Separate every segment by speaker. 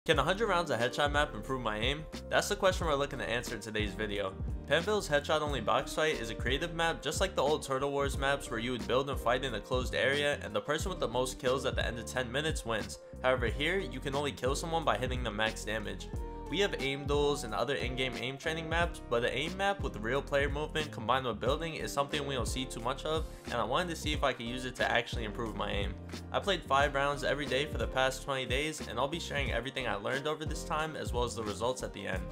Speaker 1: Can 100 rounds of headshot map improve my aim? That's the question we're looking to answer in today's video. Panville's headshot only box fight is a creative map just like the old Turtle Wars maps where you would build and fight in a closed area and the person with the most kills at the end of 10 minutes wins. However, here you can only kill someone by hitting them max damage. We have aim duels and other in-game aim training maps, but an aim map with real player movement combined with building is something we don't see too much of, and I wanted to see if I could use it to actually improve my aim. I played 5 rounds every day for the past 20 days, and I'll be sharing everything I learned over this time as well as the results at the end.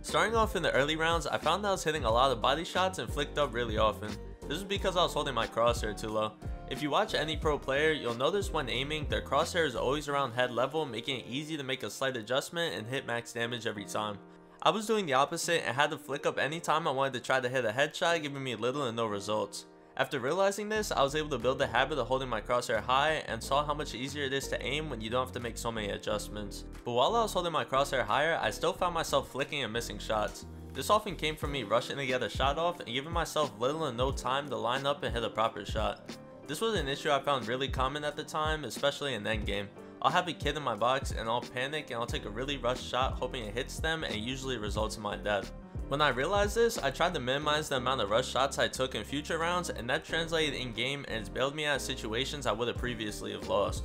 Speaker 1: Starting off in the early rounds, I found I was hitting a lot of body shots and flicked up really often. This is because I was holding my crosshair too low. If you watch any pro player, you'll notice when aiming, their crosshair is always around head level, making it easy to make a slight adjustment and hit max damage every time. I was doing the opposite and had to flick up any time I wanted to try to hit a headshot, giving me little and no results. After realizing this, I was able to build the habit of holding my crosshair high and saw how much easier it is to aim when you don't have to make so many adjustments. But while I was holding my crosshair higher, I still found myself flicking and missing shots. This often came from me rushing to get a shot off and giving myself little and no time to line up and hit a proper shot. This was an issue I found really common at the time, especially in endgame. I'll have a kid in my box and I'll panic and I'll take a really rushed shot hoping it hits them and it usually results in my death. When I realized this, I tried to minimize the amount of rush shots I took in future rounds, and that translated in game and it's bailed me out of situations I would have previously have lost.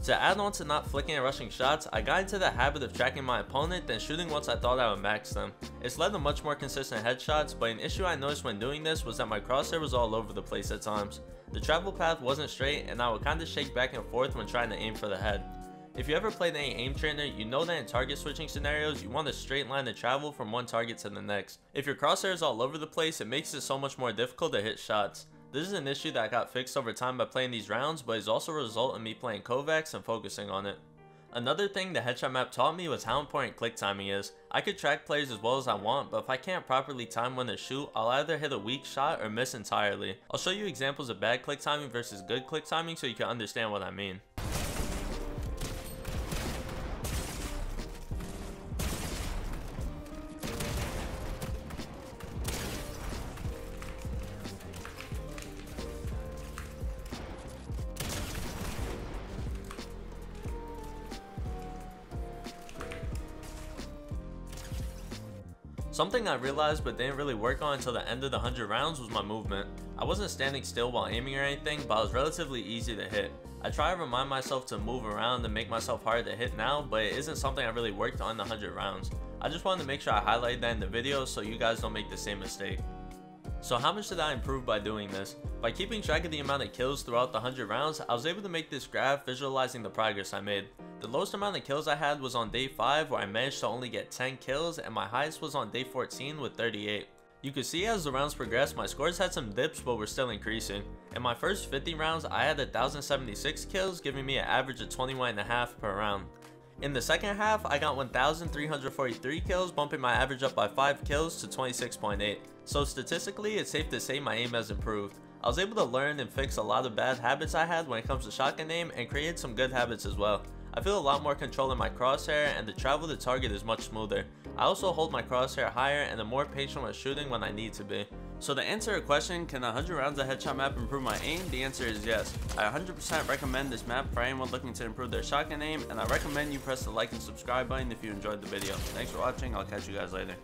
Speaker 1: To add on to not flicking and rushing shots, I got into the habit of tracking my opponent then shooting once I thought I would max them. It's led to much more consistent headshots, but an issue I noticed when doing this was that my crosshair was all over the place at times. The travel path wasn't straight and I would kinda shake back and forth when trying to aim for the head. If you ever played any aim trainer, you know that in target switching scenarios, you want a straight line to travel from one target to the next. If your crosshair is all over the place, it makes it so much more difficult to hit shots. This is an issue that got fixed over time by playing these rounds, but is also a result of me playing KovaaKs and focusing on it. Another thing the headshot map taught me was how important click timing is. I could track players as well as I want, but if I can't properly time when to shoot, I'll either hit a weak shot or miss entirely. I'll show you examples of bad click timing versus good click timing so you can understand what I mean. Something I realized but didn't really work on until the end of the 100 rounds was my movement. I wasn't standing still while aiming or anything, but I was relatively easy to hit. I try to remind myself to move around and make myself hard to hit now, but it isn't something I really worked on in the 100 rounds. I just wanted to make sure I highlighted that in the video so you guys don't make the same mistake. So how much did I improve by doing this? By keeping track of the amount of kills throughout the 100 rounds, I was able to make this graph visualizing the progress I made. The lowest amount of kills I had was on day 5 where I managed to only get 10 kills, and my highest was on day 14 with 38. You could see as the rounds progressed, my scores had some dips but were still increasing. In my first 50 rounds, I had 1,076 kills, giving me an average of 21.5 per round. In the second half, I got 1,343 kills, bumping my average up by 5 kills to 26.8. So statistically, it's safe to say my aim has improved. I was able to learn and fix a lot of bad habits I had when it comes to shotgun aim and create some good habits as well. I feel a lot more control in my crosshair and the travel to target is much smoother. I also hold my crosshair higher and am more patient when shooting when I need to be. So to answer a question, can 100 rounds of headshot map improve my aim? The answer is yes. I 100% recommend this map for anyone looking to improve their shotgun aim, and I recommend you press the like and subscribe button if you enjoyed the video. Thanks for watching, I'll catch you guys later.